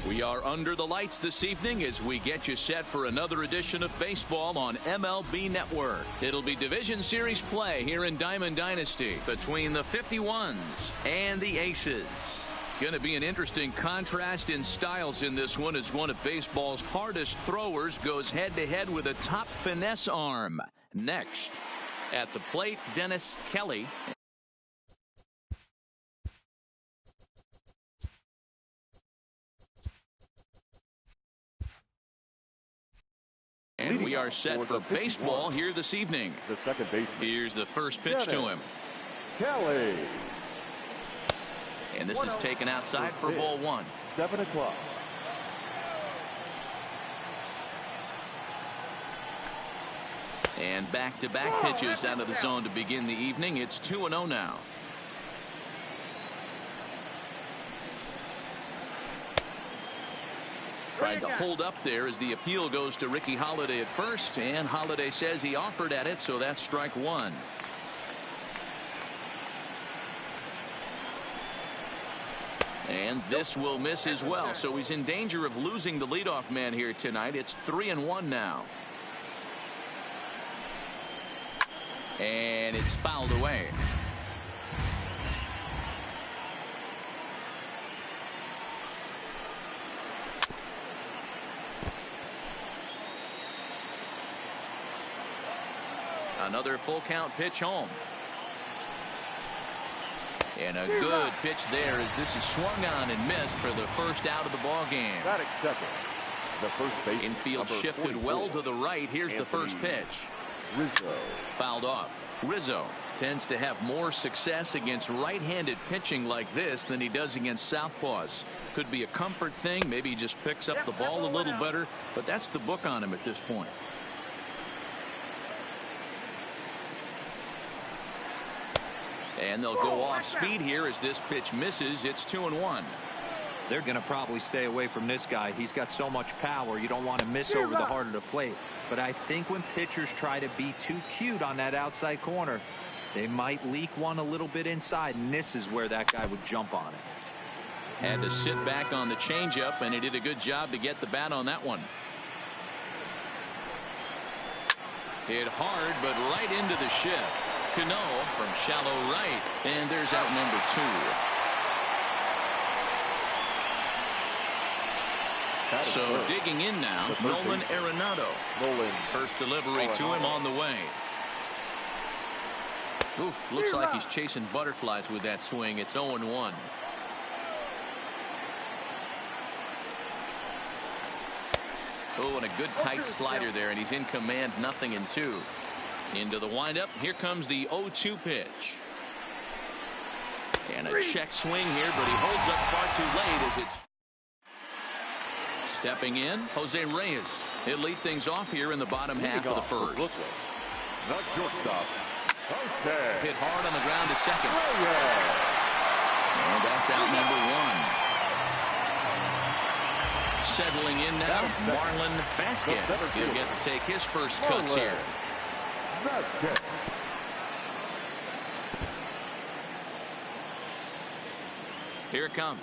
We are under the lights this evening as we get you set for another edition of baseball on MLB Network. It'll be Division Series play here in Diamond Dynasty between the 51s and the Aces. Going to be an interesting contrast in styles in this one as one of baseball's hardest throwers goes head-to-head with a top finesse arm. Next, at the plate, Dennis Kelly. And we are set for baseball here this evening. The second baseman. Here's the first pitch to him. Kelly. And this is taken outside for ball one. 7 o'clock. And back-to-back pitches out of the zone to begin the evening. It's 2-0 now. Tried to hold up there as the appeal goes to Ricky Holiday at first, and Holiday says he offered at it, so that's strike one. And this will miss as well, so he's in danger of losing the leadoff man here tonight. It's 3-1 now. And it's fouled away. Another full count pitch home. And a good pitch there as this is swung on and missed for the first out of the ball game. That accepted. The first base. Infield shifted well to the right. Here's the first pitch. Rizzo. Fouled off. Rizzo tends to have more success against right-handed pitching like this than he does against southpaws. Could be a comfort thing. Maybe he just picks up the ball a little better, but that's the book on him at this point. And they'll go off speed here as this pitch misses. It's 2-1. They're going to probably stay away from this guy. He's got so much power. You don't want to miss over the heart of the plate. But I think when pitchers try to be too cute on that outside corner, they might leak one a little bit inside, and this is where that guy would jump on it. Had to sit back on the changeup, and he did a good job to get the bat on that one. Hit hard, but right into the shift. Cano from shallow right, and there's out number 2. So digging in now, Nolan Arenado. First delivery to him on the way. Oof, looks like he's chasing butterflies with that swing. It's 0-1. Oh, and a good tight slider there, and he's in command, 0-2. Into the windup. Here comes the 0-2 pitch. And a check swing here, but he holds up far too late as it's stepping in. Jose Reyes. He'll lead things off here in the bottom half of the first. The shortstop. Hit hard on the ground to second. And that's out number 1. Settling in now, Marlon Vasquez. He'll get to take his first cuts here. Here it comes.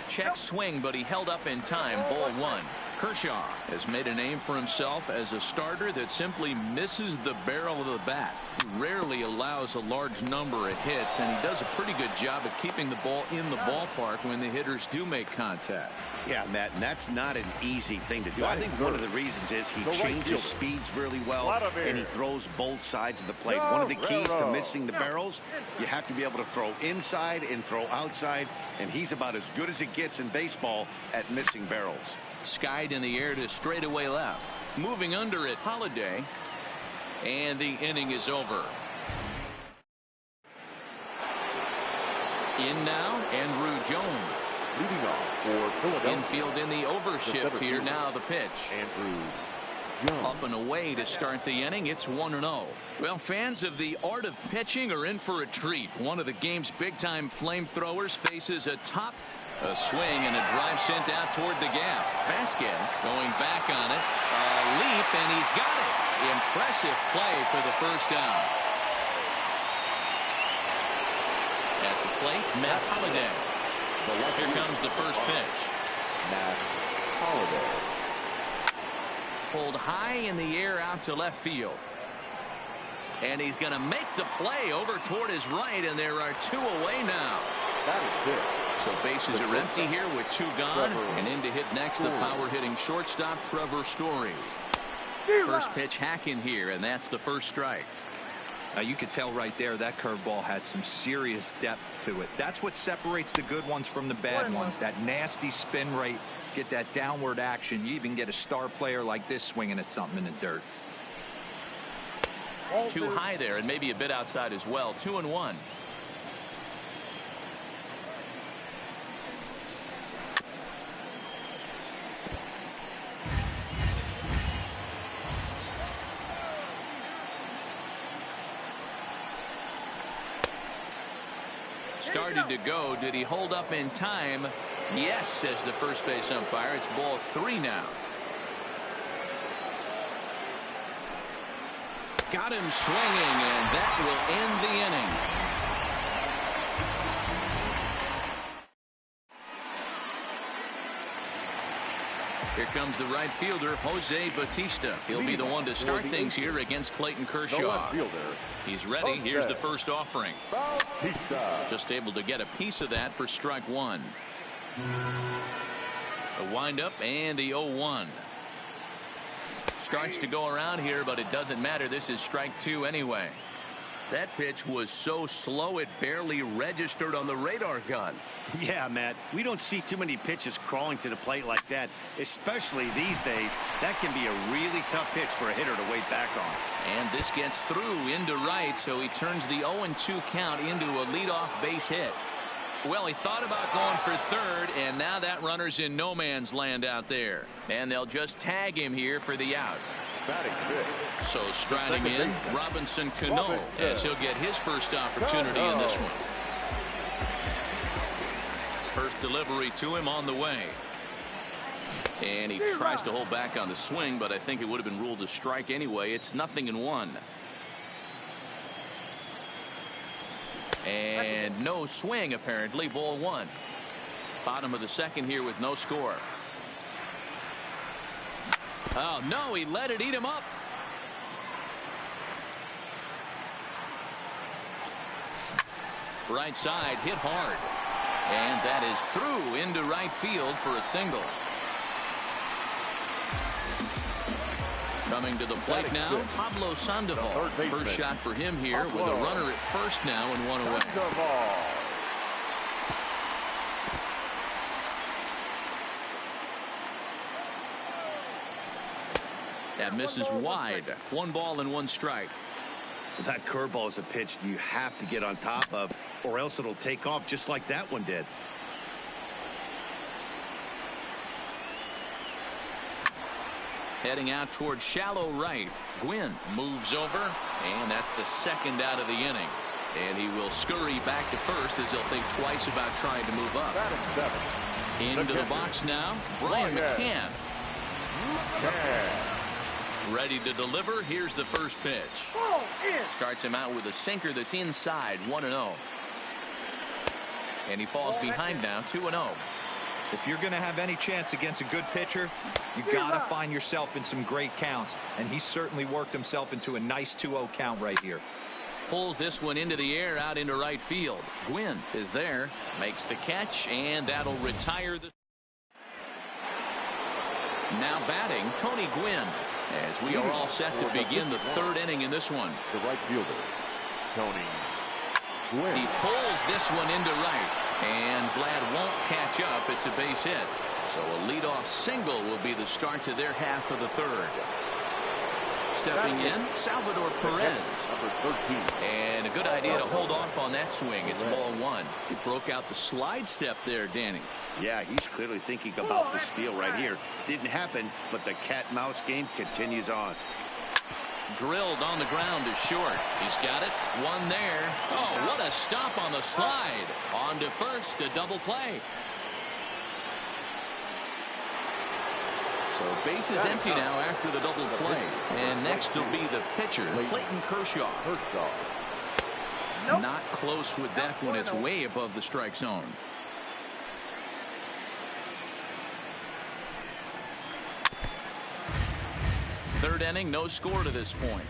Check swing, but he held up in time. Ball 1. Kershaw has made a name for himself as a starter that simply misses the barrel of the bat. He rarely allows a large number of hits, and he does a pretty good job of keeping the ball in the ballpark when the hitters do make contact. Yeah, Matt, and that's not an easy thing to do. I think one of the reasons is he changes speeds really well, and he throws both sides of the plate. One of the keys to missing the barrels, you have to be able to throw inside and throw outside, and he's about as good as it gets in baseball at missing barrels. Skied in the air to straightaway left. Moving under it, Holiday. And the inning is over. In now, Andrew Jones. Leading off for Philadelphia. Infield in the overshift here. Now the pitch. Andrew Jones. Up and away to start the inning. It's 1-0. Well, fans of the art of pitching are in for a treat. One of the game's big-time flamethrowers faces a swing and a drive sent out toward the gap. Vasquez going back on it. A leap, and he's got it. Impressive play for the first down. At the plate, Matt Holliday. Here comes the first pitch. Matt Holliday. Pulled high in the air out to left field. And he's going to make the play over toward his right, and there are 2 away now. That is it. So bases are empty here with 2 gone. And in to hit next, the power-hitting shortstop, Trevor Story. First pitch hack in here, and that's the first strike. Now you could tell right there that curveball had some serious depth to it. That's what separates the good ones from the bad ones. That nasty spin rate, get that downward action. You even get a star player like this swinging at something in the dirt. Too high there, and maybe a bit outside as well. 2-1. Started to go. Did he hold up in time? Yes, says the first base umpire. It's ball 3 now. Got him swinging, and that will end the inning. Here comes the right fielder, Jose Bautista. He'll be the one to start things here against Clayton Kershaw. He's ready. Here's the first offering. Just able to get a piece of that for strike 1. A windup and the 0-1. Starts to go around here, but it doesn't matter. This is strike 2 anyway. That pitch was so slow it barely registered on the radar gun. Yeah, Matt, we don't see too many pitches crawling to the plate like that, especially these days. That can be a really tough pitch for a hitter to wait back on. And this gets through into right, so he turns the 0-2 count into a leadoff base hit. Well, he thought about going for third, and now that runner's in no man's land out there. And they'll just tag him here for the out. So striding in, Robinson Cano, as he'll get his first opportunity in this one. First delivery to him on the way. And he tries to hold back on the swing, but I think it would have been ruled a strike anyway. It's 0-1. And no swing, apparently. Ball 1. Bottom of the second here with no score. Oh, no, he let it eat him up. Right side, hit hard. And that is through into right field for a single. Coming to the plate now, Pablo Sandoval. First shot for him here with a runner at first now and 1 away. That misses wide. 1 ball and 1 strike. That curveball is a pitch you have to get on top of, or else it'll take off just like that one did. Heading out towards shallow right. Gwynn moves over, and that's the second out of the inning. And he will scurry back to first as he'll think twice about trying to move up. Into the box now, Brian McCann. Ready to deliver. Here's the first pitch. Starts him out with a sinker that's inside. 1-0. And he falls behind now. 2-0. If you're going to have any chance against a good pitcher, you got to find yourself in some great counts. And he certainly worked himself into a nice 2-0 count right here. Pulls this one into the air out into right field. Gwynn is there. Makes the catch, and that'll retire the. Now batting, Tony Gwynn. As we are all set to begin the 3rd inning in this one. The right fielder, Tony Gwynn. He pulls this one into right. And Vlad won't catch up. It's a base hit. So a leadoff single will be the start to their half of the 3rd. Stepping in, Salvador Perez. Number 13. And a good idea to hold off on that swing. It's ball 1. He broke out the slide step there, Danny. Yeah, he's clearly thinking about the steal right here. Didn't happen, but the cat-mouse game continues on. Drilled on the ground is short. He's got it. 1 there. Oh, what a stop on the slide. On to first, a double play. So base is empty now after the double play. And next will be the pitcher, Clayton Kershaw. Not close with that one. It's way above the strike zone. Third inning, no score to this point.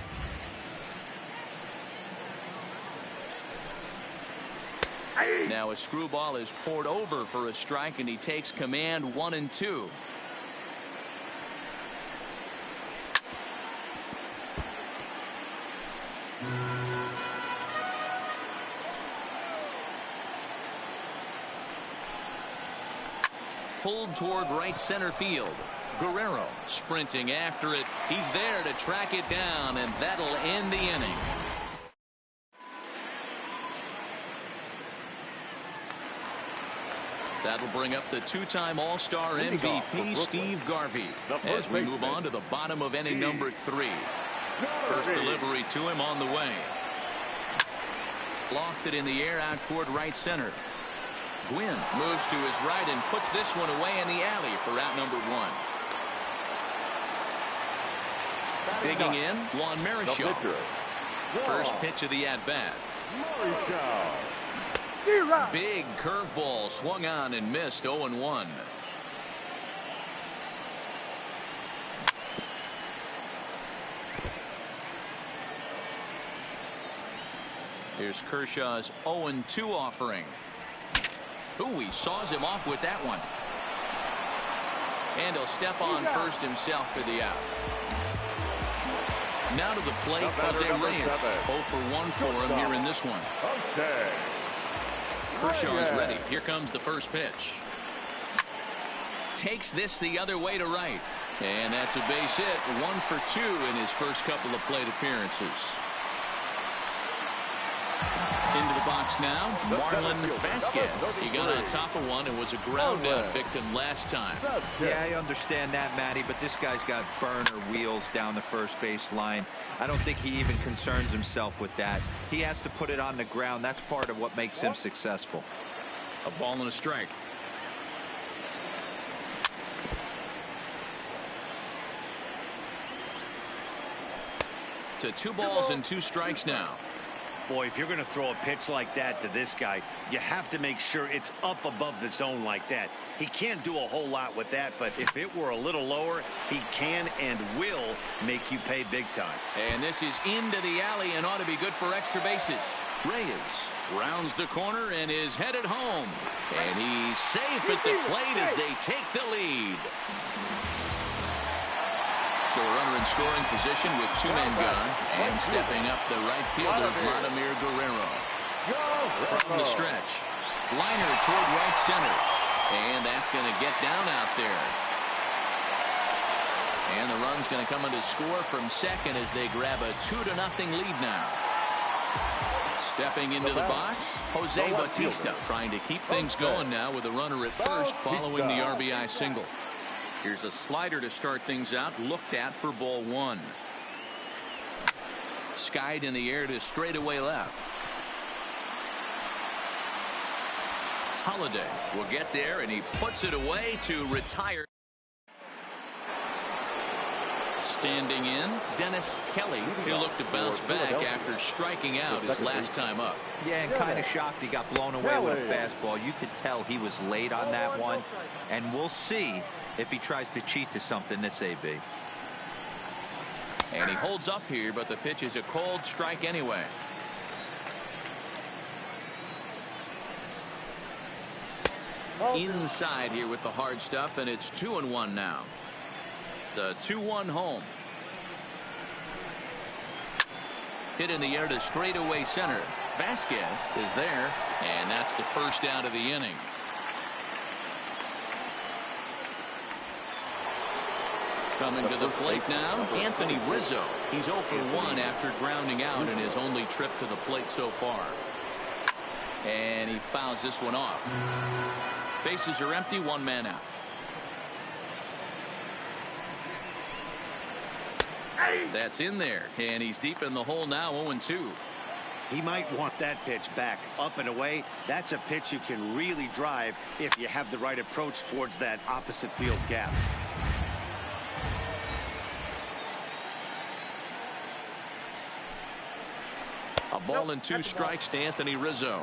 Now a screwball is poured over for a strike, and he takes command 1-2. Pulled toward right center field. Guerrero sprinting after it. He's there to track it down, and that'll end the inning. That'll bring up the two-time All-Star MVP, Steve Garvey, as we move on to the bottom of inning number 3. First delivery to him on the way. Lofted in the air out toward right center. Gwynn moves to his right and puts this one away in the alley for out number 1. Digging in, Juan Marichal. First pitch of the at-bat. Big curveball swung on and missed. 0-1. Here's Kershaw's 0-2 offering. Ooh, he saws him off with that one. And he'll step on first himself for the out. Now to the plate, Jose Reyes. 0 for 1 for him here in this one. Kershaw is ready. Here comes the first pitch. Takes this the other way to right. And that's a base hit. 1 for 2 in his first couple of plate appearances. Into the box now, Marlon Vasquez. He got on top of one and was a ground out victim last time. Yeah, I understand that, Matty, but this guy's got burner wheels down the first base line. I don't think he even concerns himself with that. He has to put it on the ground. That's part of what makes him successful. A ball and a strike. To 2 balls and 2 strikes now. Boy, if you're going to throw a pitch like that to this guy, you have to make sure it's up above the zone like that. He can't do a whole lot with that, but if it were a little lower, he can and will make you pay big time. And this is into the alley and ought to be good for extra bases. Reyes rounds the corner and is headed home. And he's safe at the plate as they take the lead. So a runner in scoring position with 2 men gone, and stepping up the right fielder, Vladimir Guerrero. From the stretch, liner toward right center, and that's going to get down out there. And the run's going to come in to score from second as they grab a 2-0 lead now. Stepping into the box, Jose Bautista trying to keep things going now with a runner at first following the RBI single. Here's a slider to start things out, looked at for ball 1. Skied in the air to straightaway left. Holiday will get there, and he puts it away to retire. Standing in, Dennis Kelly, who looked to bounce back after striking out his last time up. Yeah, and kind of shocked he got blown away with a fastball. You could tell he was late on that one, and we'll see if he tries to cheat to something this AB. And he holds up here, but the pitch is a cold strike anyway. Inside here with the hard stuff, and it's 2-1 now. The 2-1 home. Hit in the air to straightaway center. Vasquez is there, and that's the first out of the inning. Coming to the plate now, Anthony Rizzo. He's 0 for 1 after grounding out in his only trip to the plate so far. And he fouls this one off. Bases are empty, 1 man out. That's in there, and he's deep in the hole now, 0-2. He might want that pitch back, up and away. That's a pitch you can really drive if you have the right approach towards that opposite field gap. A ball and 2 strikes to Anthony Rizzo.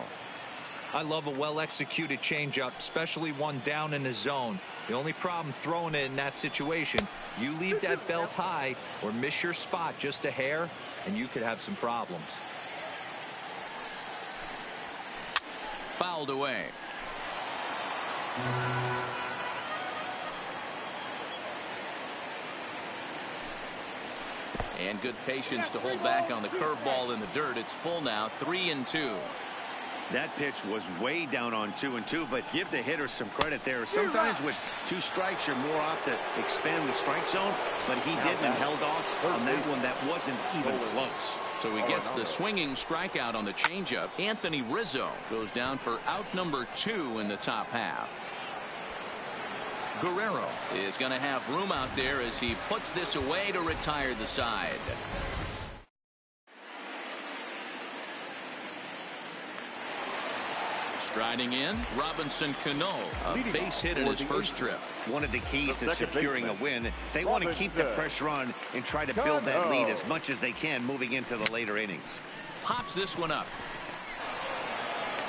I love a well-executed changeup, especially one down in the zone. The only problem throwing it in that situation, you leave that belt high or miss your spot just a hair, and you could have some problems. Fouled away. And good patience to hold back on the curveball in the dirt. It's full now, 3-2. That pitch was way down on 2-2, but give the hitter some credit there. Sometimes with 2 strikes, you're more off to expand the strike zone, but he didn't and held off on that one that wasn't even close. So he gets the swinging strikeout on the changeup. Anthony Rizzo goes down for out number 2 in the top half. Guerrero is going to have room out there as he puts this away to retire the side. Striding in, Robinson Cano, a base hit in his first trip. One of the keys to securing a win, they want to keep the pressure on and try to build that lead as much as they can moving into the later innings. Pops this one up.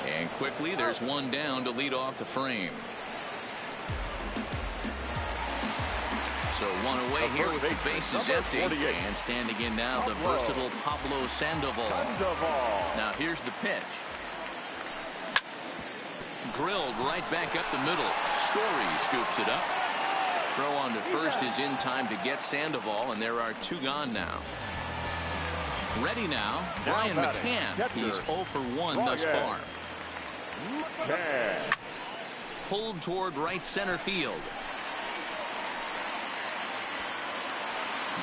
And quickly, there's one down to lead off the frame. So one away here with the bases empty. And standing in now, the versatile Pablo Sandoval. Now here's the pitch. Drilled right back up the middle. Story scoops it up. Throw on to first is in time to get Sandoval, and there are 2 gone now. Ready now, Brian McCann. He's 0 for 1 thus far. Pulled toward right center field.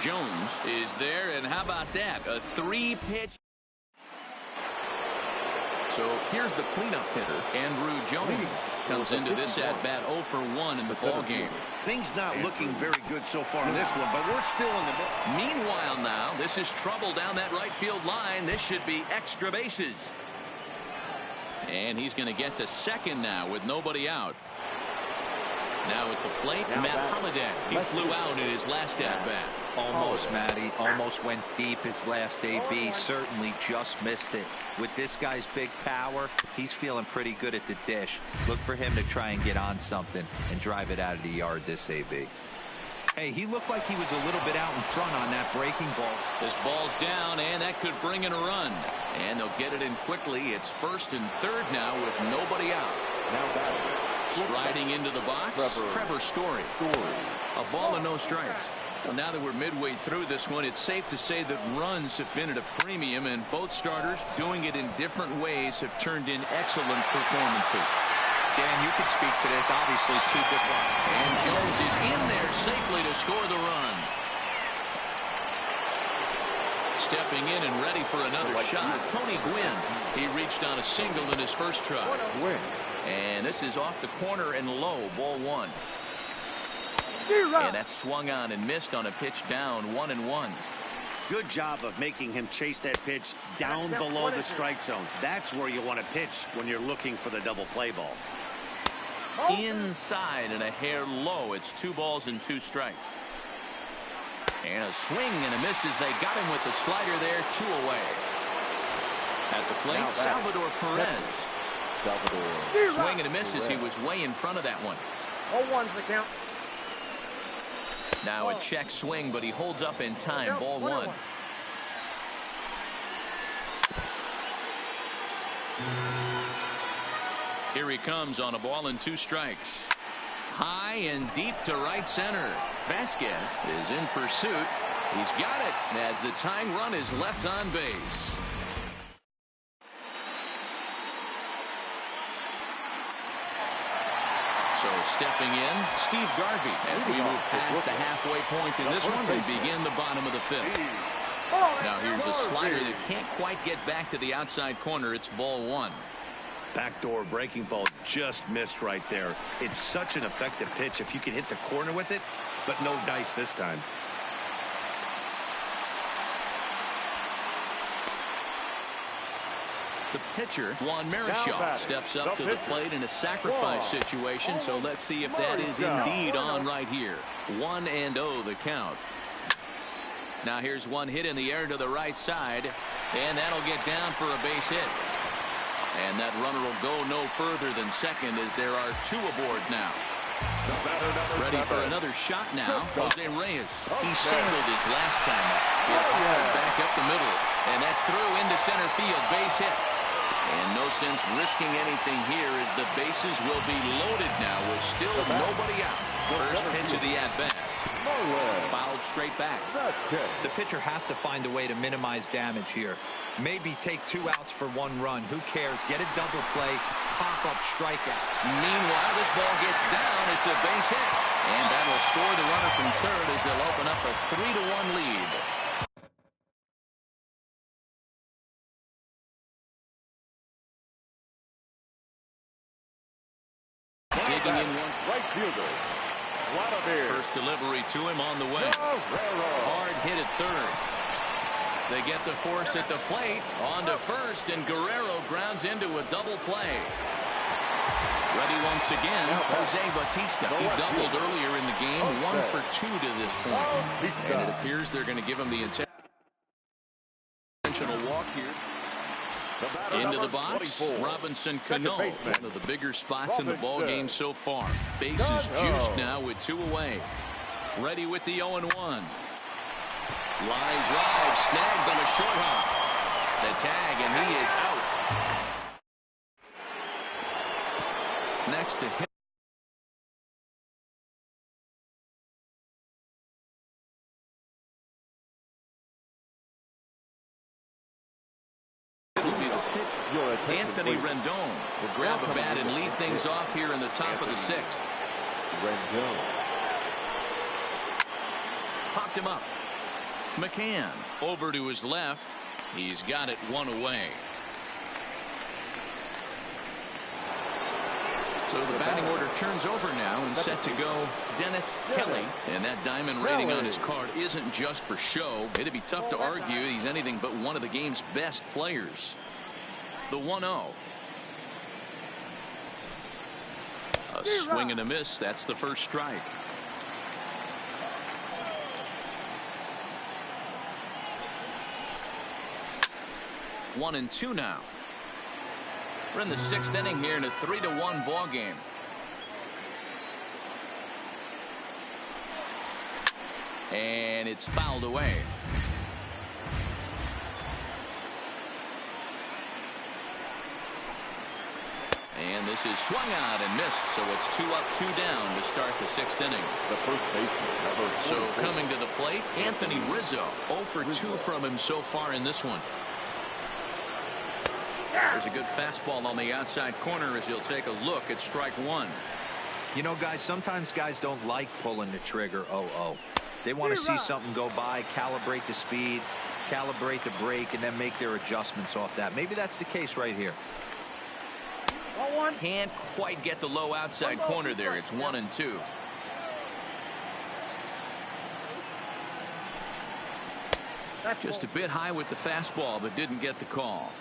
Jones is there, and how about that? A 3-pitch. So here's the cleanup hitter. Andrew Jones comes into this at-bat 0 for 1 in the ball game. Things not looking very good so far in this one, but we're still in the middle. Meanwhile now, this is trouble down that right field line. This should be extra bases. And he's going to get to second now with nobody out. Now at the plate, Matt Holliday. He flew out in his last at-bat. Almost, Matty. Almost went deep his last AB. Certainly just missed it. With this guy's big power, he's feeling pretty good at the dish. Look for him to try and get on something and drive it out of the yard this AB. Hey, he looked like he was a little bit out in front on that breaking ball. This ball's down, and that could bring in a run. And they'll get it in quickly. It's first and third now with nobody out. Striding into the box, Trevor Story. A ball and no strikes. Well, now that we're midway through this one, it's safe to say that runs have been at a premium, and both starters doing it in different ways have turned in excellent performances. Dan, you can speak to this. Obviously, 2 different. And Jones is in there safely to score the run. Stepping in and ready for another shot, Tony Gwynn. He reached on a single in his first try. And this is off the corner and low, ball 1. And that's swung on and missed on a pitch down, 1-1. Good job of making him chase that pitch down below the strike zone. That's where you want to pitch when you're looking for the double play ball. Inside and a hair low. It's 2 balls and 2 strikes. And a swing and a miss as they got him with the slider there, 2 away. At the plate, Salvador Perez. Swing and a miss as he was way in front of that one. 0-1's the count. Now a check swing, but he holds up in time. Ball 1. Here he comes on a ball and 2 strikes. High and deep to right center. Vasquez is in pursuit. He's got it as the tying run is left on base. So stepping in, Steve Garvey as we move past the halfway point in this one and begin the bottom of the 5th. Now here's a slider that can't quite get back to the outside corner. It's ball 1. Backdoor breaking ball just missed right there. It's such an effective pitch if you can hit the corner with it, but no dice this time. The pitcher, Juan Marichal, steps up to the plate in a sacrifice situation, so let's see if that is indeed on right here. 1-0 the count. Now here's one hit in the air to the right side, and that'll get down for a base hit. And that runner will go no further than second as there are 2 aboard now. Ready for another shot now, Jose Reyes. He singled his last time up. Back up the middle. And that's through into center field. Base hit. And no sense risking anything here as the bases will be loaded now with still nobody out. First pitch of the at-bat. Fouled straight back. The pitcher has to find a way to minimize damage here. Maybe take 2 outs for 1 run. Who cares? Get a double play, pop-up strikeout. Meanwhile, this ball gets down. It's a base hit. And that will score the runner from third as they'll open up a 3-1 lead. Digging in one. Right fielder. First delivery to him on the way. Hard hit at third. They get the force at the plate. On to first, and Guerrero grounds into a double play. Ready once again, Jose Bautista. He doubled earlier in the game, 1 for 2 to this point. And it appears they're going to give him the intentional walk here. Into the box, Robinson Cano, one of the bigger spots in the ball game so far. Bases juiced now with 2 away. Ready with the 0-1. Line drive, snagged on a short hop. The tag, and he is out. Next to him. Anthony Rendon will grab a bat and lead things off here in the top of the 6th. Rendon Popped him up. McCann over to his left. He's got it 1 away. So the batting order turns over now and set to go Dennis Kelly. And that diamond rating on his card isn't just for show. It'd be tough to argue he's anything but one of the game's best players. The 1-0. A swing and a miss. That's the first strike. One and 2 now. We're in the 6th inning here in a 3-1 ball game. And it's fouled away. And this is swung out and missed, so it's 2 up, 2 down to start the 6th inning. The first baseman. So coming to the plate, Anthony Rizzo. 0 for 2 from him so far in this one. There's a good fastball on the outside corner as he'll take a look at strike 1. You know, guys, sometimes guys don't like pulling the trigger 0-0. They want to see something go by, calibrate the speed, calibrate the break, and then make their adjustments off that. Maybe that's the case right here. Can't quite get the low outside corner there. It's 1 and 2. Just a bit high with the fastball, but didn't get the call.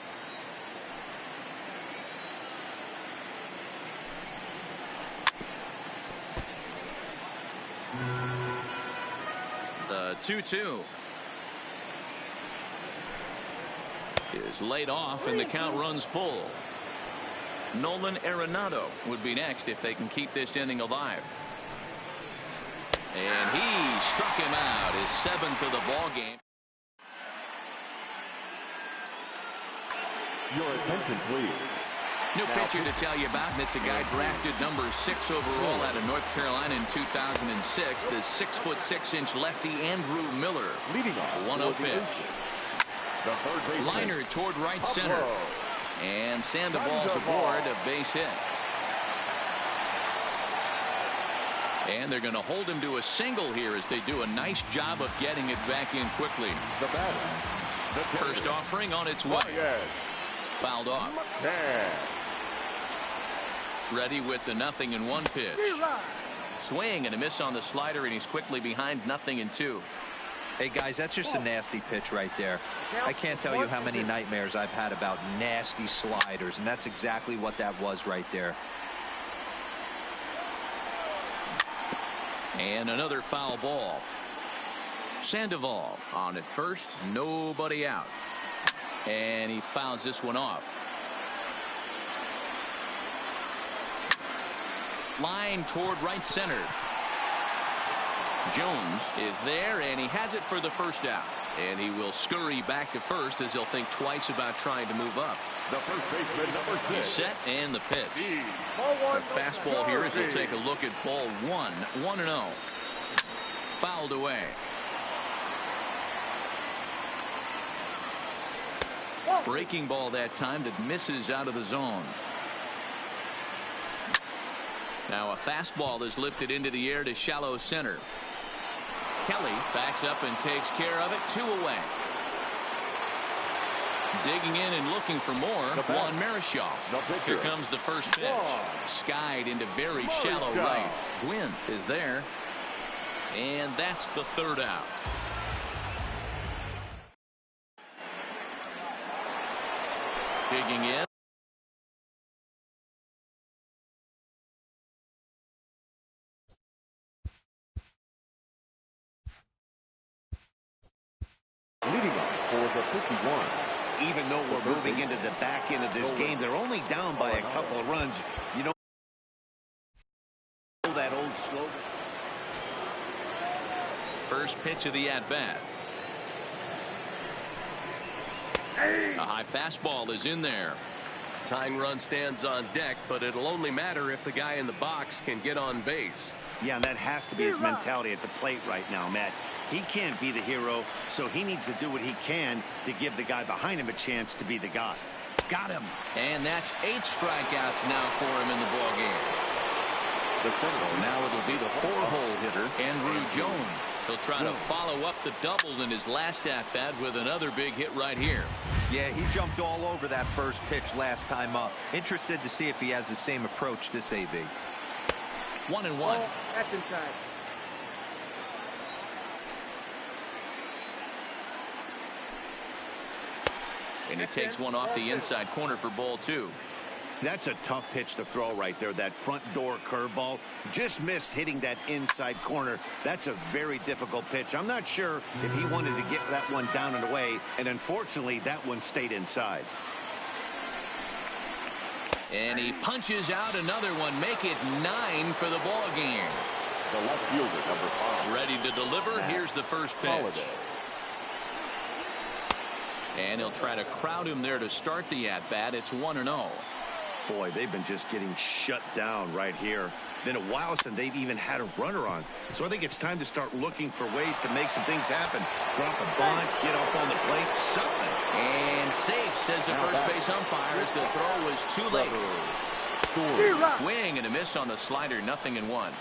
The 2-2 is laid off, and the count runs full. Nolan Arenado would be next if they can keep this inning alive. And he struck him out, his 7th of the ball game. Your attention, please. New pitcher to tell you about, and it's a guy drafted number 6 overall out of North Carolina in 2006. The 6'6" lefty Andrew Miller. Leading off. 1-0 pitch. The third baseman. Liner toward right center. And Sandoval's aboard, a base hit. And they're going to hold him to a single here as they do a nice job of getting it back in quickly. The batter. First offering on its way. Fouled off. Ready with the 0-1 pitch. Swing and a miss on the slider, and he's quickly behind 0-2. Hey, guys, that's just a nasty pitch right there. I can't tell you how many nightmares I've had about nasty sliders, and that's exactly what that was right there. And another foul ball. Sandoval on at first, nobody out. And he fouls this one off. line toward right center. Jones is there, and he has it for the first out. And he will scurry back to first as he'll think twice about trying to move up. The first baseman, number 6. He's set, and the pitch. The fastball here as he'll take a look at ball 1. 1-0. Fouled away. Breaking ball that time that misses out of the zone. Now a fastball is lifted into the air to shallow center. Kelly backs up and takes care of it. 2 away. Digging in and looking for more. Juan Marichal. Here comes the first pitch. Skied into very shallow right. Gwynn is there. And that's the third out. Digging in. Leading off for the 51. Even though we're moving into the back end of this game, they're only down by a couple of runs. You know that old slogan. First pitch of the at-bat. A high fastball is in there. Tying run stands on deck, but it'll only matter if the guy in the box can get on base. Yeah, and that has to be his mentality at the plate right now, Matt. He can't be the hero, so he needs to do what he can to give the guy behind him a chance to be the guy. Got him. And that's 8 strikeouts now for him in the ballgame. So now it'll be the 4-hole hitter, Andrew Jones. He'll try to follow up the double in his last at-bat with another big hit right here. Yeah, he jumped all over that first pitch last time up. Interested to see if he has the same approach this AB. 1-1. That's inside. And he takes one off the inside corner for ball 2. That's a tough pitch to throw right there. That front door curveball just missed hitting that inside corner. That's a very difficult pitch. I'm not sure if he wanted to get that one down and away, and unfortunately that one stayed inside. And he punches out another one. Make it 9 for the ball game. The left fielder, number 5. Ready to deliver. Here's the first pitch. And he'll try to crowd him there to start the at-bat. It's 1-0. Boy, they've been just getting shut down right here. Been a while since they've even had a runner on. So I think it's time to start looking for ways to make some things happen. Drop a bunt, get off on the plate, something. And safe, says the first base umpire, as the throw was too late. Swing and a miss on the slider, 0-1.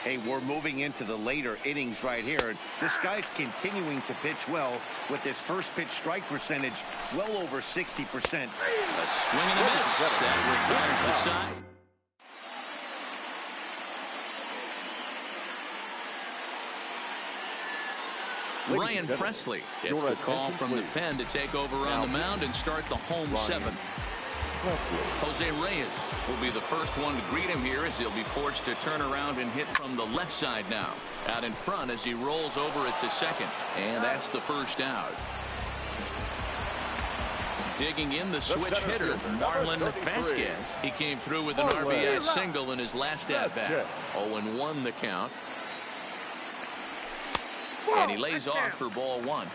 Hey, we're moving into the later innings right here. This guy's continuing to pitch well with this first pitch strike percentage well over 60%. A swing and a miss. That retires the side. Ryan Presley gets the call from the pen to take over on the mound and start the home 7th. Jose Reyes will be the first one to greet him here as he'll be forced to turn around and hit from the left side now. Out in front as he rolls over it to second. And that's the first out. Digging in the switch hitter, Marlon Vasquez. He came through with an RBI single in his last at-bat. 0-1 the count. And he lays off for ball 1.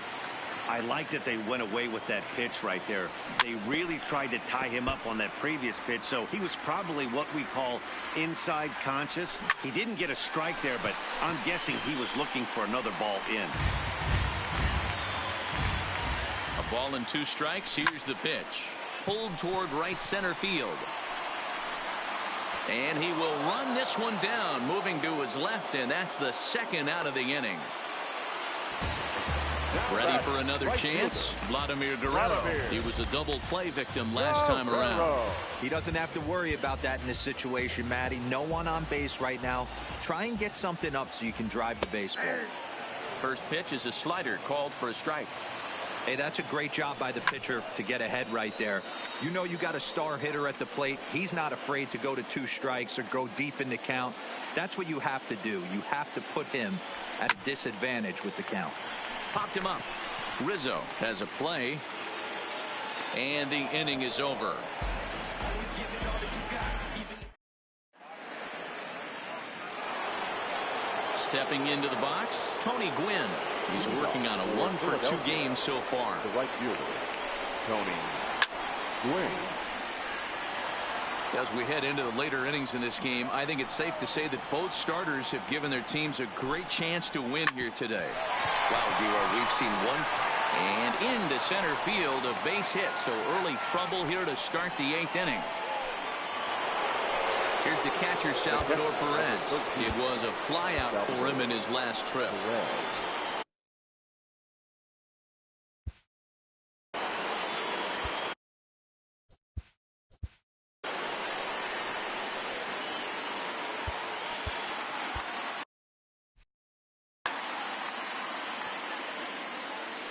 I like that they went away with that pitch right there. They really tried to tie him up on that previous pitch, so he was probably what we call inside conscious. He didn't get a strike there, but I'm guessing he was looking for another ball in. A ball and 2 strikes. Here's the pitch. Pulled toward right center field. And he will run this one down, moving to his left, and that's the second out of the inning. Ready for another chance? Vladimir Guerrero. He was a double play victim last time around. He doesn't have to worry about that in this situation, Matty. No one on base right now. Try and get something up so you can drive the baseball. First pitch is a slider called for a strike. Hey, that's a great job by the pitcher to get ahead right there. You know you got a star hitter at the plate. He's not afraid to go to 2 strikes or go deep in the count. That's what you have to do. You have to put him at a disadvantage with the count. Popped him up. Rizzo has a play. And the inning is over. Stepping into the box, Tony Gwynn. He's working on a 1-for-2 game so far. The right fielder, Tony Gwynn. As we head into the later innings in this game, I think it's safe to say that both starters have given their teams a great chance to win here today. Wow, D-Roy, we've seen one. And into center field, a base hit. So early trouble here to start the 8th inning. Here's the catcher, Salvador Perez. It was a flyout for him in his last trip.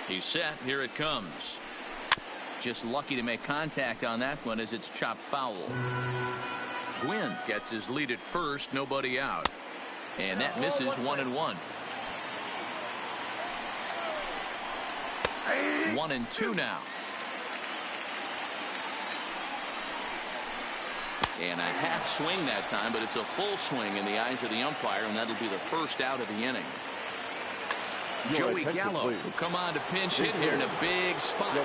He's set. Here it comes. Just lucky to make contact on that one as it's chopped foul. Gwynn gets his lead at first. Nobody out. And that misses 1-1. 1-2 now. And a half swing that time, but it's a full swing in the eyes of the umpire, and that'll be the first out of the inning. Joey Gallo will come on to pinch hit here in a big spot.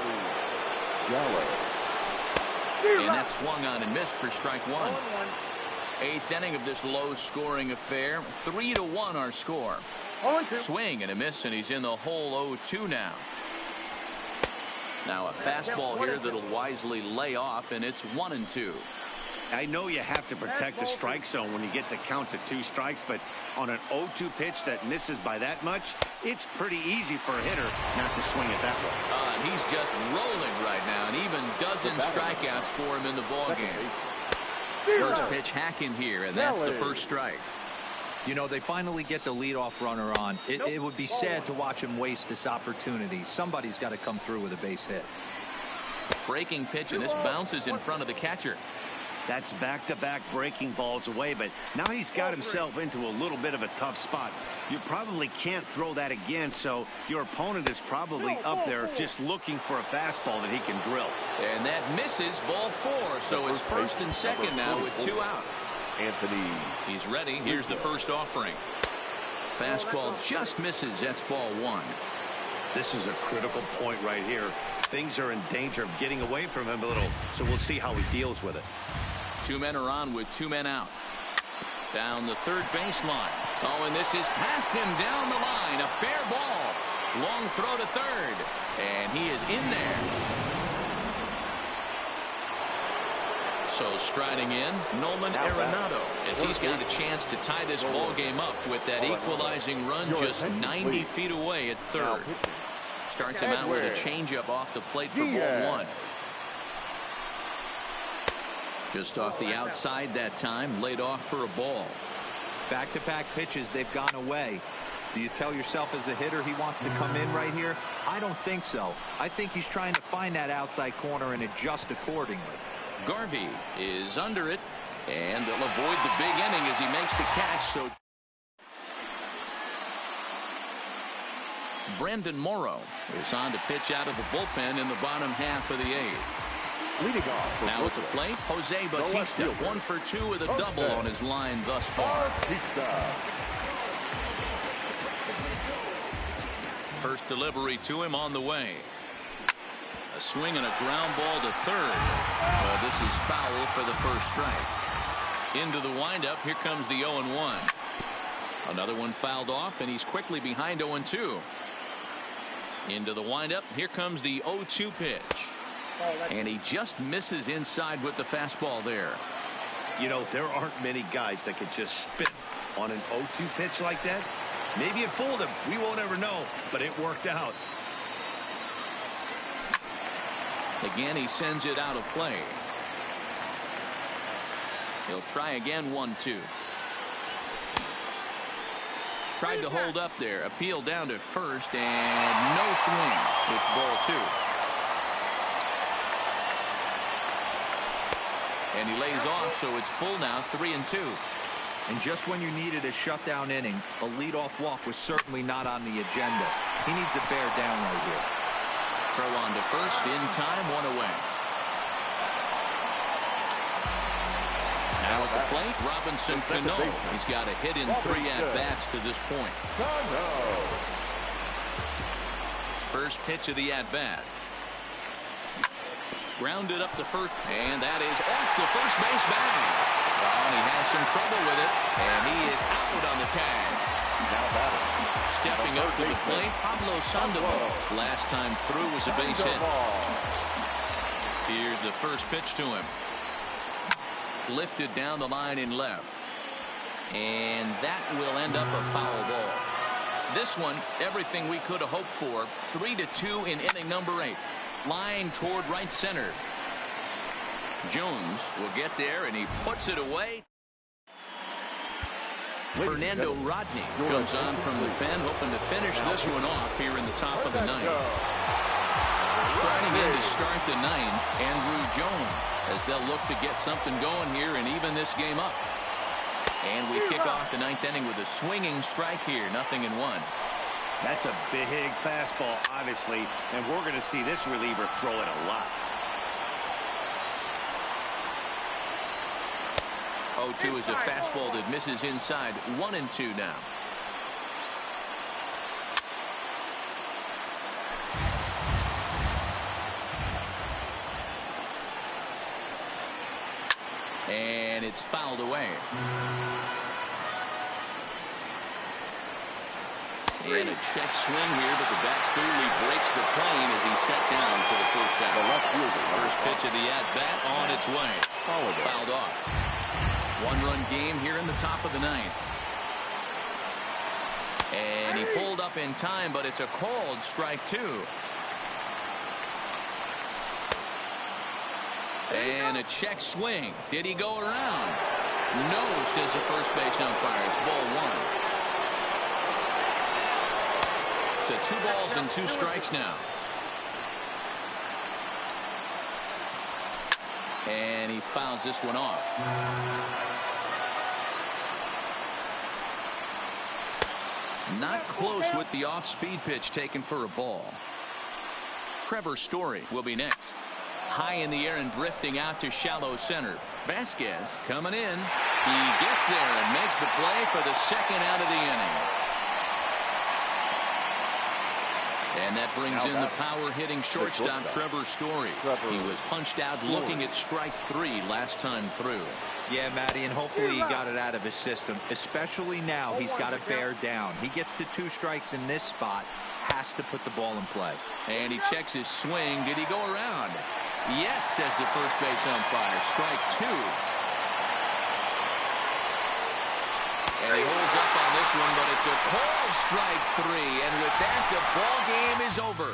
And that swung on and missed for strike one. 8th inning of this low-scoring affair. 3-1 our score. Swing and a miss, and he's in the hole 0-2 now. Now a fastball here that'll wisely lay off, and it's 1-2. I know you have to protect the strike zone when you get the count to 2 strikes, but on an 0-2 pitch that misses by that much, it's pretty easy for a hitter not to swing it that way. And he's just rolling right now, and even dozen strikeouts for him in the ballgame. First pitch hacking here, and that's the first strike. You know, they finally get the leadoff runner on. It would be sad to watch him waste this opportunity. Somebody's got to come through with a base hit. Breaking pitch, and this bounces in front of the catcher. That's back-to-back breaking balls away, but now he's got himself into a little bit of a tough spot. You probably can't throw that again, so your opponent is probably up there just looking for a fastball that he can drill. And that misses, ball 4, so it's first and second now with 2 out. Anthony. He's ready. Here's the first offering. Fastball just misses. That's ball 1. This is a critical point right here. Things are in danger of getting away from him a little, so we'll see how he deals with it. 2 men are on with 2 men out. Down the third baseline. Oh, and this is past him down the line. A fair ball. Long throw to third. And he is in there. So striding in, Nolan Arenado, as he's got a chance to tie this ball game up with that equalizing run just 90 feet away at third. Starts him out with a changeup off the plate for ball 1. Just off the outside that time, laid off for a ball. Back-to-back pitches, they've gone away. Do you tell yourself as a hitter he wants to come in right here? I don't think so. I think he's trying to find that outside corner and adjust accordingly. Garvey is under it, and they'll avoid the big inning as he makes the catch. So Brandon Morrow is on to pitch out of the bullpen in the bottom half of the 8th. Leading off. Now at the plate, Jose Bautista, 1 for 2 with a double on his line thus far. First delivery to him on the way. A swing and a ground ball to third. This is foul for the first strike. Into the windup, here comes the 0-1. Another one fouled off, and he's quickly behind 0-2. Into the windup, here comes the 0-2 pitch. And he just misses inside with the fastball there. You know, there aren't many guys that could just spit on an 0-2 pitch like that. Maybe it fooled him. We won't ever know, but it worked out. Again, he sends it out of play. He'll try again, 1-2. Tried to hold up there. Appeal down to first, and no swing. It's ball 2. And he lays off, so it's full now, 3-2. And just when you needed a shutdown inning, a leadoff walk was certainly not on the agenda. He needs to bear down right here. Throw on to first, in time, 1 away. Now at the plate, Robinson Cano. He's got a hit in 3 at-bats to this point. First pitch of the at-bat. Grounded up to first, and that is off the first base bag. Well, he has some trouble with it, and he is out on the tag. Stepping up to the plate, Pablo Sandoval. Last time through was a base hit. Here's the first pitch to him. Lifted down the line in left. And that will end up a foul ball. This one, everything we could have hoped for. 3-2 in inning number 8. Line toward right center. Jones will get there, and he puts it away. Fernando Rodney comes on from the pen, hoping to finish this one off here in the top of the 9th. Striding in to start the 9th, Andrew Jones, as they'll look to get something going here and even this game up. And we kick off the 9th inning with a swinging strike here, 0-1. That's a big fastball, obviously, and we're going to see this reliever throw it a lot. 0-2 is a fastball that misses inside. 1-2 now. And it's fouled away. And a check swing here, but the bat clearly breaks the plane as he's set down for the first out. First pitch of the at-bat on its way. Fouled off. One-run game here in the top of the 9th. And he pulled up in time, but it's a called strike 2. And a check swing. Did he go around? No, says the first base umpire. It's ball 1. To 2 balls and 2 strikes now. And he fouls this one off. Not close with the off-speed pitch taken for a ball. Trevor Story will be next. High in the air and drifting out to shallow center. Vasquez coming in. He gets there and makes the play for the second out of the inning. And that brings in the power-hitting shortstop, Trevor Story. He was punched out looking at strike 3 last time through. Yeah, Matty, and hopefully he got it out of his system. Especially now, he's got to bear down. He gets the 2 strikes in this spot. Has to put the ball in play. And he checks his swing. Did he go around? Yes, says the first base umpire. Strike 2. And he holds up on this one, but it's a called strike 3. And with that, the ball game is over.